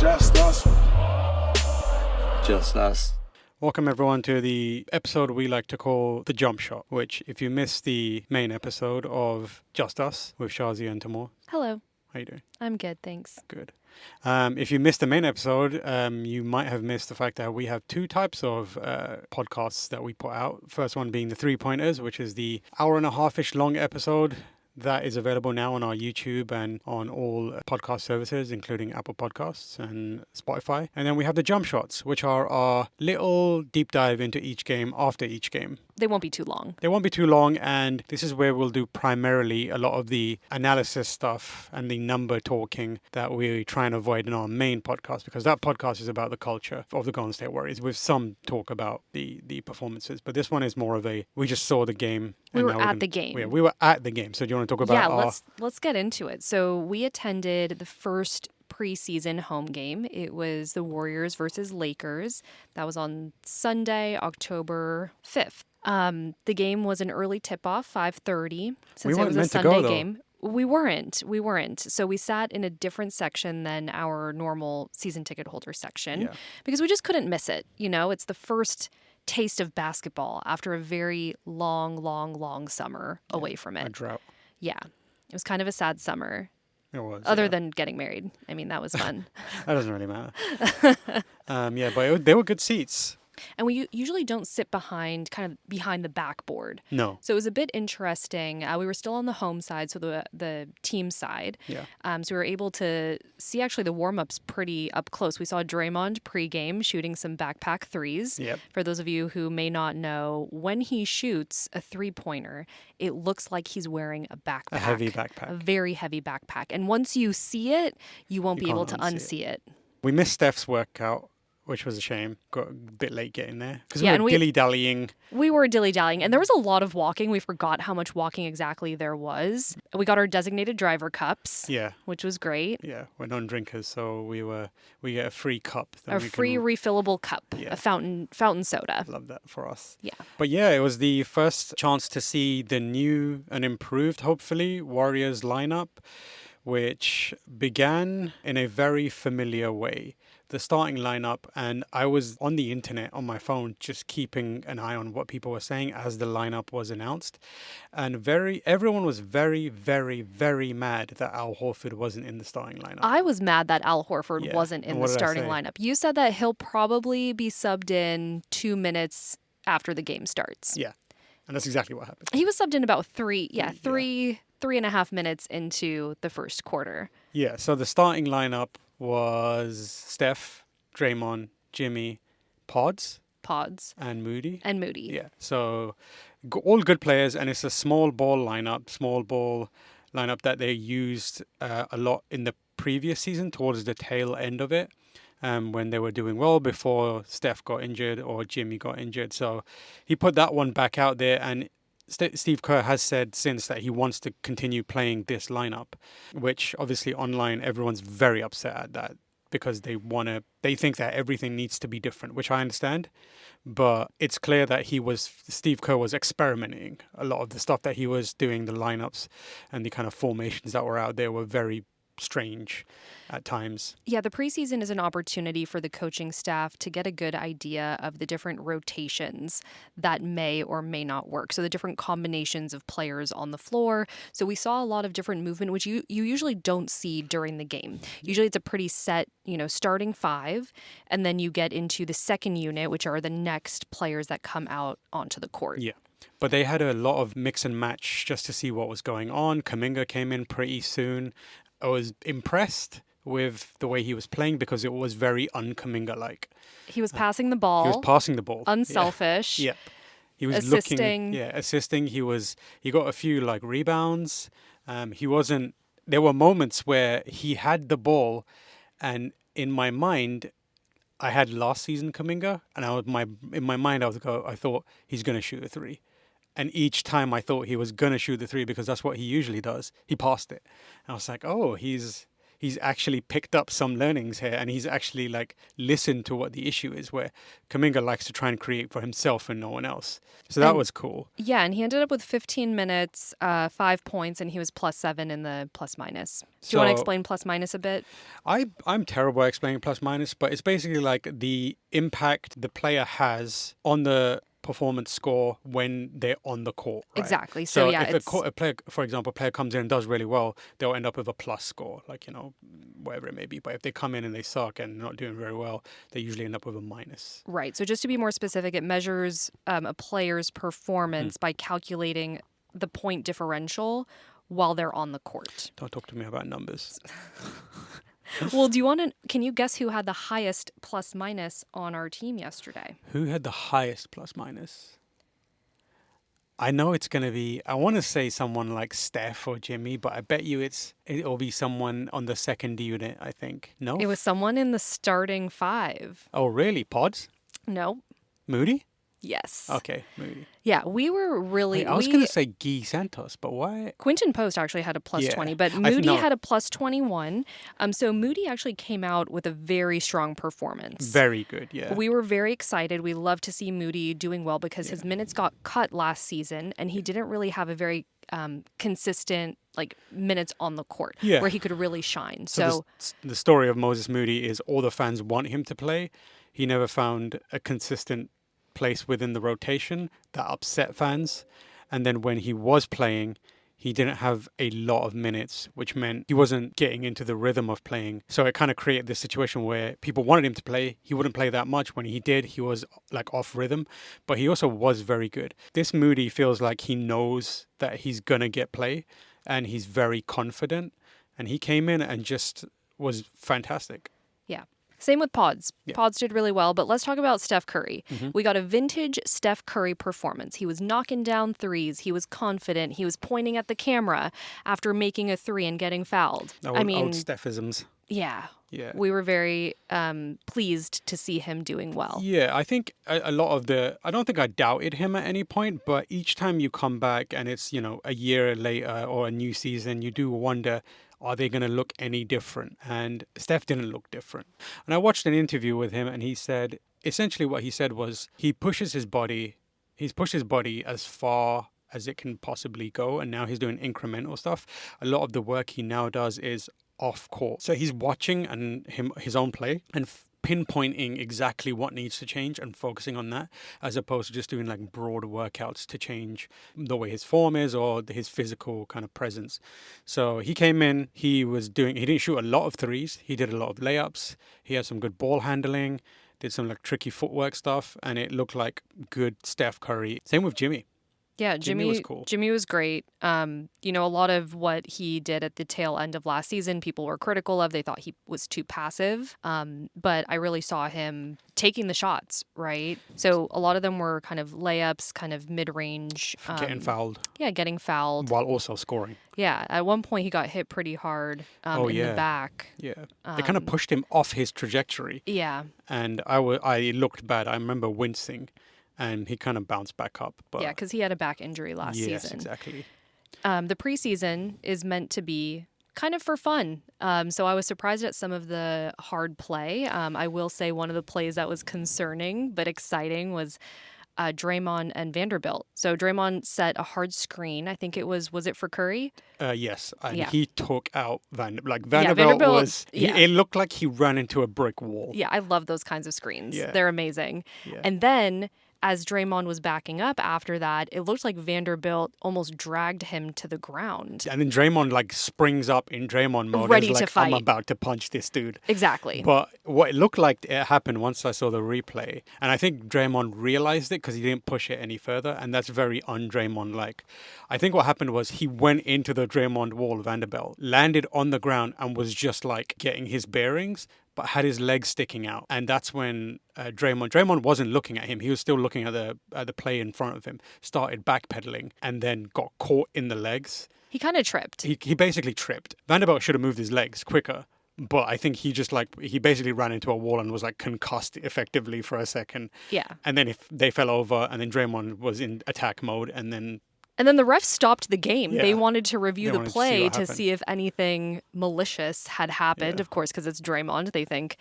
Just us. Just us. Welcome everyone to the episode we like to call the Jumpshot, which if you missed the main episode of Just Us with Shazi and Tamor. Hello. How you doing? I'm good, thanks. Good. If you missed the main episode, you might have missed the fact that we have two types of podcasts that we put out. First one being the 3-pointers, which is the hour and a half-ish long episode that is available now on our YouTube and on all podcast services, including Apple Podcasts and Spotify. And then we have the Jump Shots, which are our little deep dive into each game after each game. They won't be too long. They won't be too long, and this is where we'll do primarily a lot of the analysis stuff and the number talking that we try and avoid in our main podcast, because that podcast is about the culture of the Golden State Warriors with some talk about the performances. But this one is more of a, we just saw the game. We were at the game. Yeah, we were at the game. So do you want to talk about let's get into it. So we attended the first preseason home game. It was the Warriors versus Lakers. That was on Sunday, October 5th. The game was an early tip-off, 5:30, since it was a Sunday game. We weren't. So we sat in a different section than our normal season ticket holder section because we just couldn't miss it. You know, it's the first taste of basketball after a very long summer away from it. A drought. Yeah. It was kind of a sad summer. It was. Other than getting married. I mean, that was fun. That doesn't really matter. But they were good seats. And we usually don't sit behind the backboard. No. So it was a bit interesting. We were still on the home side, so the team side. Yeah. So we were able to see actually the warm-ups pretty up close. We saw Draymond pregame shooting some backpack threes. Yep. For those of you who may not know, when he shoots a three-pointer, it looks like he's wearing a backpack. A heavy backpack. A very heavy backpack. And once you see it, you won't be able to unsee it. We missed Steph's workout, which was a shame. Got a bit late getting there because Yeah, we were dilly-dallying. We were dilly-dallying, and there was a lot of walking. We forgot how much walking exactly there was. We got our designated driver cups, which was great. Yeah, we're non-drinkers, so we get a free cup. A free refillable cup, a fountain soda. Love that for us. Yeah. But yeah, it was the first chance to see the new and improved, hopefully, Warriors lineup, which began in a very familiar way. The starting lineup, and I was on the internet on my phone just keeping an eye on what people were saying as the lineup was announced, and everyone was very, very, very mad that Al Horford wasn't in the starting lineup. I was mad that Al Horford wasn't in the starting lineup. You said that he'll probably be subbed in 2 minutes after the game starts. Yeah, and that's exactly what happened. He was subbed in about 3.5 minutes into the first quarter. Yeah, so the starting lineup was Steph, Draymond, Jimmy, Pods, and Moody. Yeah, so all good players, and it's a small ball lineup that they used a lot in the previous season towards the tail end of it, when they were doing well before Steph got injured or Jimmy got injured. So he put that one back out there, and Steve Kerr has said since that he wants to continue playing this lineup, which obviously online everyone's very upset at that because they think that everything needs to be different, which I understand. But it's clear that Steve Kerr was experimenting. A lot of the stuff that he was doing, the lineups and the kind of formations that were out there were very strange at times. Yeah, the preseason is an opportunity for the coaching staff to get a good idea of the different rotations that may or may not work. So the different combinations of players on the floor. So we saw a lot of different movement, which you usually don't see during the game. Usually it's a pretty set, starting five, and then you get into the second unit, which are the next players that come out onto the court. Yeah. But they had a lot of mix and match just to see what was going on. Kuminga came in pretty soon. I was impressed with the way he was playing because it was very un-Kuminga-like. He was passing the ball. Unselfish. Yeah. He was assisting. Assisting. He got a few rebounds. There were moments where he had the ball, and in my mind, I had last season Kuminga, and in my mind I thought he's going to shoot a three. And each time I thought he was going to shoot the three because that's what he usually does, he passed it. And I was like, oh, he's he's actually picked up some learnings here, and he's actually like listened to what the issue is, where Kuminga likes to try and create for himself and no one else. So that And was cool. yeah, and he ended up with 15 minutes, 5 points, and he was +7 in the plus minus. Do you want to So explain plus minus a bit? I'm terrible at explaining plus minus, but it's basically like the impact the player has on the performance score when they're on the court. Right? Exactly. So yeah, if a player, for example, a player comes in and does really well, they'll end up with a plus score, like, you know, whatever it may be. But if they come in and they suck and not doing very well, they usually end up with a minus. right. So just to be more specific, it measures a player's performance by calculating the point differential while they're on the court. Don't talk to me about numbers. Well, can you guess who had the highest plus minus on our team yesterday? Who had the highest plus minus? I know it's going to be, I want to say someone like Steph or Jimmy, but I bet you it'll be someone on the second unit, I think. No? It was someone in the starting 5. Oh, really? Pods? No. Moody? Yes. Okay, Moody. Yeah, we were really. Wait, I was going to say Guy Santos, but why? Quinton Post actually had a plus Yeah. 20, but Moody had a plus 21. So Moody actually came out with a very strong performance. Very good, yeah. We were very excited. We love to see Moody doing well because his minutes got cut last season, and he didn't really have a very consistent minutes on the court where he could really shine. So the story of Moses Moody is all the fans want him to play. He never found a consistent place within the rotation that upset fans, and then when he was playing, he didn't have a lot of minutes, which meant he wasn't getting into the rhythm of playing. So it kind of created this situation where people wanted him to play. He wouldn't play that much. When he did, he was like off rhythm, but he also was very good. This Moody feels like he knows that he's gonna get play, and he's very confident, and he came in and just was fantastic. yeah. Same with Pods. Yeah. Pods did really well, but let's talk about Steph Curry. We got a vintage Steph Curry performance. He was knocking down threes. He was confident. He was pointing at the camera after making a 3 and getting fouled. Old Stephisms. Yeah. Yeah. We were very pleased to see him doing well. Yeah, I think a lot of I don't think I doubted him at any point, but each time you come back and it's, you know, a year later or a new season, you do wonder, are they going to look any different? And Steph didn't look different. And I watched an interview with him, and he said, essentially what he said was, he's pushed his body as far as it can possibly go, and now he's doing incremental stuff. A lot of the work he now does is off court. So he's watching his own play and pinpointing exactly what needs to change and focusing on that, as opposed to just doing like broad workouts to change the way his form is or his physical kind of presence. So he came in, he didn't shoot a lot of threes, he did a lot of layups, he had some good ball handling, did some like tricky footwork stuff, and it looked like good Steph Curry. Same with Jimmy. Yeah, Jimmy was cool. Jimmy was great. You know, a lot of what he did at the tail end of last season, people were critical of. They thought he was too passive. But I really saw him taking the shots, right? So a lot of them were kind of layups, kind of mid-range. Getting fouled. Yeah, getting fouled. While also scoring. Yeah, at one point he got hit pretty hard in the back. Yeah, they kind of pushed him off his trajectory. Yeah. And I looked bad. I remember wincing. And he kind of bounced back up. But yeah, because he had a back injury last season. Yes, exactly. The preseason is meant to be kind of for fun. So I was surprised at some of the hard play. I will say one of the plays that was concerning but exciting was Draymond and Vanderbilt. So Draymond set a hard screen. I think was it for Curry? Yes. And he took out Vanderbilt was, it looked like he ran into a brick wall. Yeah, I love those kinds of screens. Yeah. They're amazing. Yeah. And then as Draymond was backing up after that, it looked like Vanderbilt almost dragged him to the ground. And then Draymond like springs up in Draymond mode. Ready to fight. I'm about to punch this dude. Exactly. But what it looked like it happened once I saw the replay. And I think Draymond realized it because he didn't push it any further. And that's very un-Draymond-like. I think what happened was he went into the Draymond wall, Vanderbilt, landed on the ground and was just like getting his bearings, but had his legs sticking out. And that's when Draymond wasn't looking at him. He was still looking at the play in front of him, started backpedaling, and then got caught in the legs. He kind of tripped. He basically tripped. Vanderbilt should have moved his legs quicker, but I think he just he basically ran into a wall and was like concussed effectively for a second. Yeah. And then if they fell over, and then Draymond was in attack mode, and then And then the refs stopped the game. They Yeah. wanted to review They the wanted to see play what to happened. see if anything malicious had happened. Yeah. Of course, because it's Draymond. They think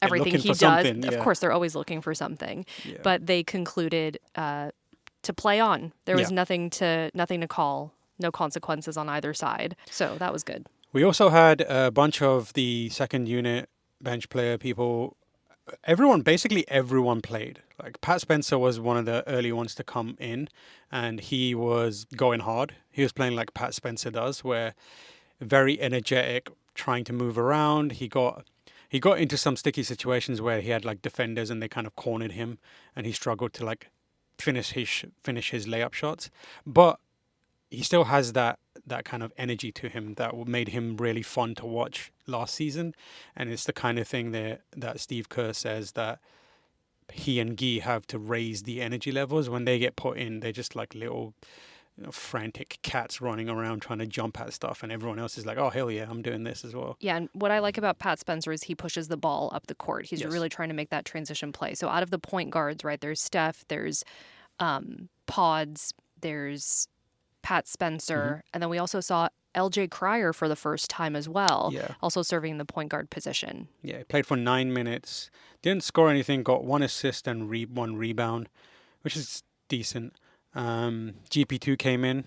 They're everything looking he for does, something, of yeah. course, they're always looking for something. Yeah. But they concluded to play on. There was Yeah. nothing to call, no consequences on either side. So that was good. We also had a bunch of the second unit bench player people. Basically everyone played. Like Pat Spencer was one of the early ones to come in, and he was going hard. He was playing like Pat Spencer does, where very energetic, trying to move around. He got into some sticky situations where he had like defenders and they kind of cornered him, and he struggled to like finish his layup shots. But he still has that kind of energy to him that made him really fun to watch last season, and it's the kind of thing that Steve Kerr says that he and Guy have to raise the energy levels. When they get put in, they're just like little frantic cats running around trying to jump at stuff, and everyone else is like, oh hell yeah, I'm doing this as well. Yeah, and what I like about Pat Spencer is he pushes the ball up the court. He's Yes. really trying to make that transition play. So out of the point guards, right, there's Steph, there's Pods, there's Pat Spencer, and then we also saw LJ Cryer for the first time as well, Yeah. also serving the point guard position. Yeah, he played for 9 minutes, didn't score anything, got 1 assist and 1 rebound, which is decent. GP2 came in,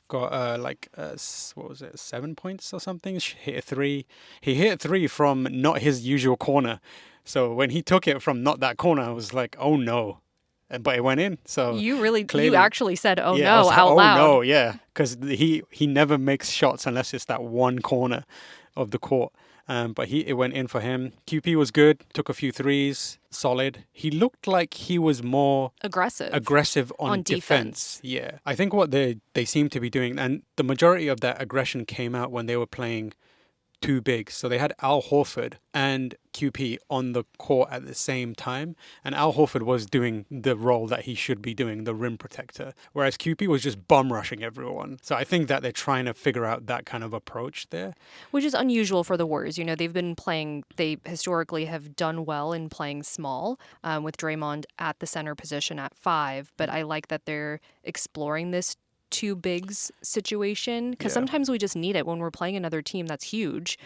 got what was it, 7 points or something? Hit a 3. He hit a 3 from not his usual corner. So when he took it from not that corner, I was like, oh no. But it went in. So You clearly, actually said, oh yeah, I no, was like, out oh loud. no, yeah, because he never makes shots unless it's that one corner of the court. But it went in for him. QP was good. Took a few threes. Solid. He looked like he was more aggressive on defense. Yeah, I think what they seem to be doing, and the majority of that aggression came out when they were playing two bigs. So they had Al Horford and QP on the court at the same time. And Al Horford was doing the role that he should be doing, the rim protector, whereas QP was just bum rushing everyone. So I think that they're trying to figure out that kind of approach there. Which is unusual for the Warriors. You know, they historically have done well in playing small with Draymond at the center position at 5. But I like that they're exploring this two bigs situation, because sometimes we just need it when we're playing another team that's huge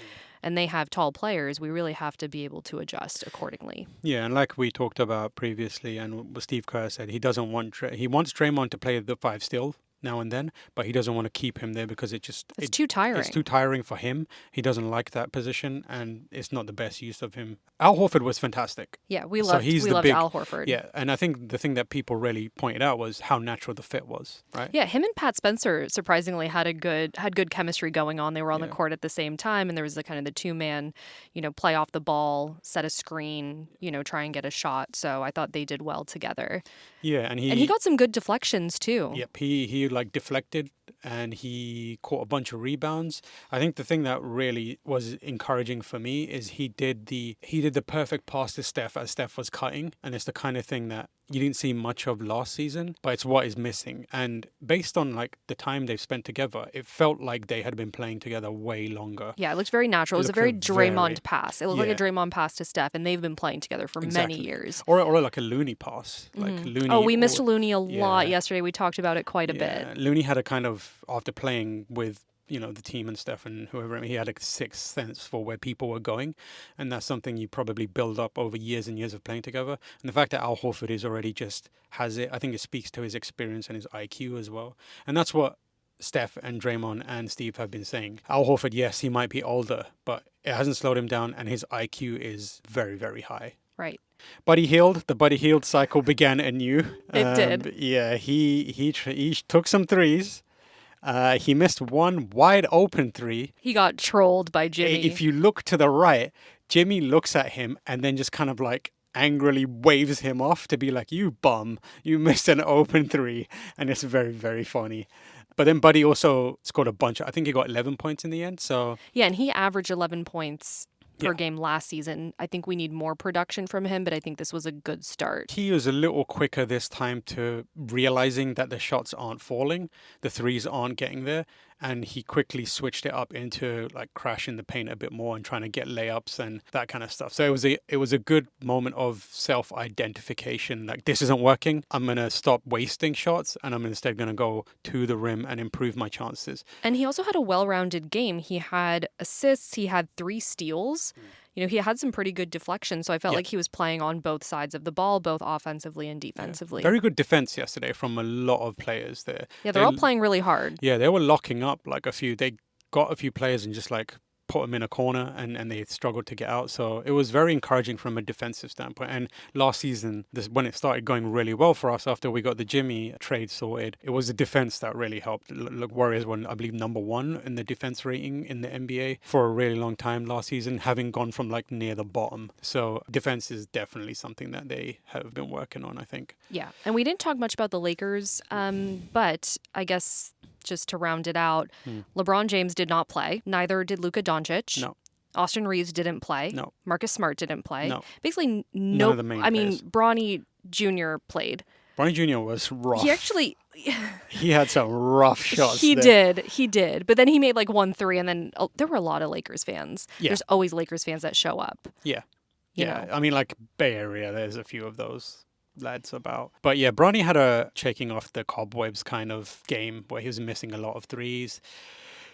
and they have tall players. We really have to be able to adjust accordingly. Yeah, and like we talked about previously, and what Steve Kerr said, he wants Draymond to play the 5 still now and then, but he doesn't want to keep him there because it's too tiring. It's too tiring for him. He doesn't like that position, and it's not the best use of him. Al Horford was fantastic. Yeah, we loved Al Horford. Yeah, and I think the thing that people really pointed out was how natural the fit was, right? Yeah, him and Pat Spencer surprisingly had good chemistry going on. They were on the court at the same time, and there was the kind of the 2-man, play off the ball, set a screen, try and get a shot. So I thought they did well together. Yeah, and he got some good deflections too. Yep, he like deflected and he caught a bunch of rebounds. I think the thing that really was encouraging for me is he did the perfect pass to Steph as Steph was cutting, and it's the kind of thing that you didn't see much of last season, but it's what is missing. And based on like the time they've spent together, it felt like they had been playing together way longer. Yeah, it looked very natural. It was a very Draymond pass. It looked like a Draymond pass to Steph, and they've been playing together for many years. Or like a Looney pass. Like Looney. Oh, we missed Looney a lot yesterday. We talked about it quite a bit. Looney had a kind of, after playing with the team and stuff and whoever, he had a sixth sense for where people were going, and that's something you probably build up over years and years of playing together. And the fact that Al Horford is already just has it, I think it speaks to his experience and his IQ as well. And that's what Steph and Draymond and Steve have been saying. Al Horford, yes, he might be older, but it hasn't slowed him down, and his IQ is very, very high. Right. The Buddy Hield cycle began anew. It did. Yeah, he took some threes. He missed one wide open 3. He got trolled by Jimmy. If you look to the right, Jimmy looks at him and then just kind of like angrily waves him off to be like, you bum, you missed an open 3. And it's very, very funny. But then Buddy also scored a bunch. I think he got 11 points in the end. So yeah, and he averaged 11 points per game last season. I think we need more production from him, but I think this was a good start. He was a little quicker this time to realizing that the shots aren't falling, the threes aren't getting there, and he quickly switched it up into like crashing the paint a bit more and trying to get layups and that kind of stuff. So it was a good moment of self-identification. Like, this isn't working. I'm gonna stop wasting shots, and I'm instead gonna go to the rim and improve my chances. And he also had a well-rounded game. He had assists. He had 3 steals. He had some pretty good deflections, so I felt like he was playing on both sides of the ball, both offensively and defensively. Very good defense yesterday from a lot of players there. Yeah, they're all playing really hard. Yeah, they were locking up like they got a few players and just like put them in a corner, and they struggled to get out. So it was very encouraging from a defensive standpoint. And last season, when it started going really well for us after we got the Jimmy trade sorted, it was the defense that really helped. Look, Warriors were, I believe, #1 in the defense rating in the NBA for a really long time last season, having gone from like near the bottom. So defense is definitely something that they have been working on, I think. Yeah, and we didn't talk much about the Lakers, but I guess just to round it out, LeBron James did not play. Neither did Luka Doncic. No. Austin Reeves didn't play. No. Marcus Smart didn't play. No. Basically, None of the main players. Bronny Jr. played. Bronny Jr. was rough. He actually... He had some rough shots. He did. But then he made like 1 3, and then there were a lot of Lakers fans. Yeah. There's always Lakers fans that show up. Yeah. You know. I mean, like Bay Area, there's a few of those lads about. But yeah, Bronny had a shaking off the cobwebs kind of game where he was missing a lot of threes.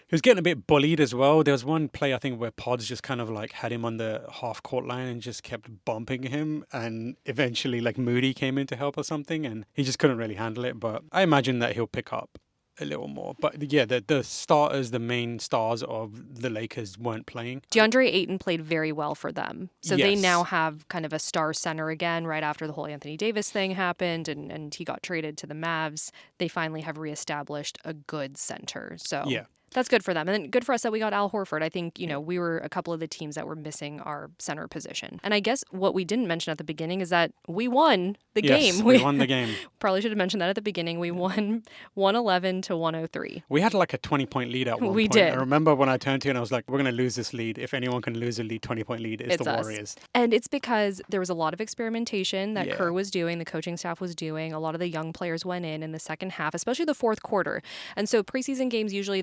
He was getting a bit bullied as well. There was one play, I think, where Pods just kind of like had him on the half court line and just kept bumping him. And eventually, like, Moody came in to help or something, and he just couldn't really handle it. But I imagine that he'll pick up a little more. But yeah, the starters, the main stars of the Lakers weren't playing. DeAndre Ayton played very well for them. So they Yes. now have kind of a star center again right after the whole Anthony Davis thing happened and he got traded to the Mavs. They finally have reestablished a good center. So Yeah. that's good for them. And then good for us that we got Al Horford. I think, we were a couple of the teams that were missing our center position. And I guess what we didn't mention at the beginning is that we won the Yes, game. we won the game. Probably should have mentioned that at the beginning. We won 111 to 103. We had like a 20-point lead at one We point. did. I remember when I turned to you and I was like, we're going to lose this lead. If anyone can lose a lead, 20-point lead, it's the us. Warriors. And it's because there was a lot of experimentation that Yeah. Kerr was doing, the coaching staff was doing. A lot of the young players went in the second half, especially the fourth quarter. And so preseason games, usually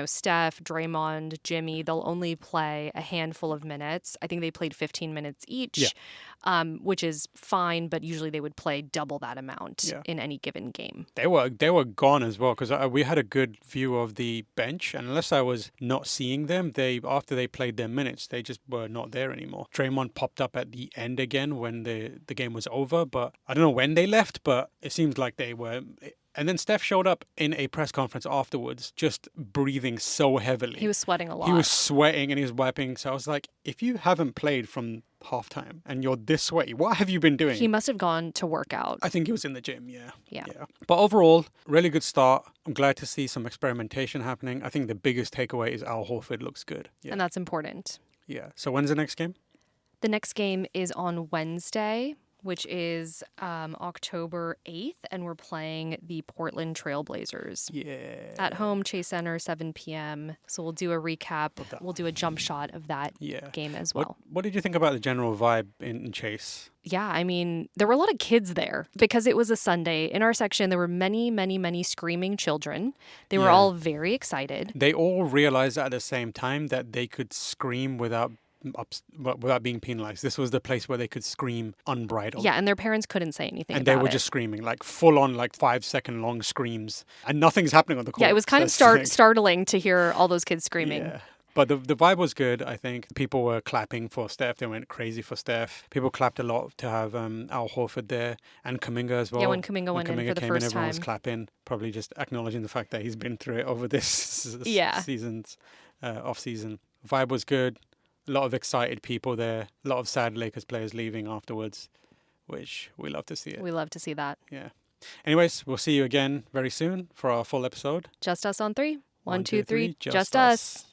Steph, Draymond, Jimmy, they'll only play a handful of minutes. I think they played 15 minutes each, which is fine, but usually they would play double that amount in any given game. They were gone as well because we had a good view of the bench, and unless I was not seeing them, after they played their minutes, they just were not there anymore. Draymond popped up at the end again when the game was over, but I don't know when they left, but it seems like they were. And then Steph showed up in a press conference afterwards, just breathing so heavily. He was sweating a lot. He was sweating and he was wiping. So I was like, if you haven't played from halftime and you're this sweaty, what have you been doing? He must have gone to work out. I think he was in the gym, Yeah. But overall, really good start. I'm glad to see some experimentation happening. I think the biggest takeaway is Al Horford looks good. Yeah. And that's important. Yeah. So when's the next game? The next game is on Wednesday, which is October 8th, and we're playing the Portland Trailblazers. Yeah. At home, Chase Center, 7 p.m. So we'll do a recap. We'll do a jump shot of that game as well. What did you think about the general vibe in Chase? Yeah, I mean, there were a lot of kids there because it was a Sunday. In our section, there were many, many, many screaming children. They were all very excited. They all realized at the same time that they could scream without being penalized. This was the place where they could scream unbridled. Yeah, and their parents couldn't say anything and about they were it. just screaming, like full on, like 5-second long screams, and nothing's happening on the court. Yeah, it was kind of startling to hear all those kids screaming. Yeah. But the vibe was good, I think. People were clapping for Steph. They went crazy for Steph. People clapped a lot to have Al Horford there and Kuminga as well. Yeah, when Kuminga went in for the first everyone time. was clapping, probably just acknowledging the fact that he's been through it over this season's off-season. Vibe was good. A lot of excited people there. A lot of sad Lakers players leaving afterwards, which we love to see it. We love to see that. Yeah. Anyways, we'll see you again very soon for our full episode. Just us on 3. 1, 2, 3. Just Just us.